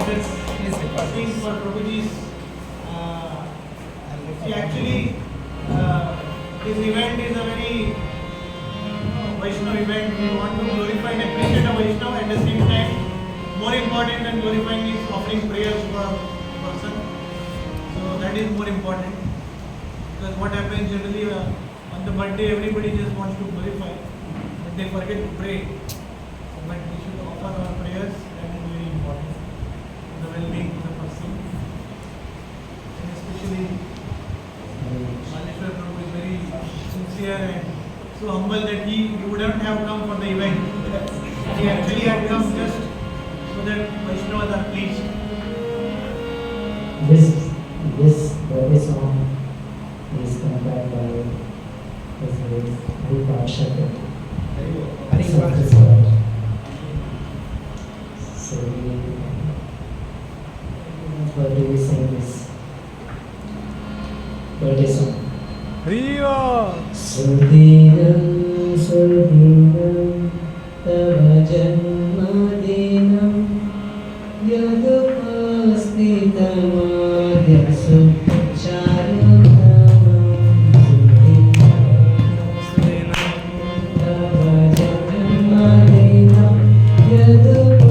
asking for Prabhuji's. See, actually, this event is a very Vaishnava event. We want to glorify and appreciate a Vaishnava. At the same time, more important than glorifying is offering prayers for a person. So that is more important. Because what happens generally on the birthday, everybody just wants to glorify, but they forget to pray. But we should offer our prayers. That is very important. The well-being of the person, and especially Maleshwar Prabhu is very sincere and so humble that he wouldn't have come for the event. He actually had come just so that Vaishnavas are pleased. This birthday song is composed by his name Haripal Shankar. So we sing this birthday song. Surdinam Surdinam Tava Janmadinam Yadupastitam Sucharanam Surdinam Tava Janmadinam Yadupastitam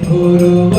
Guru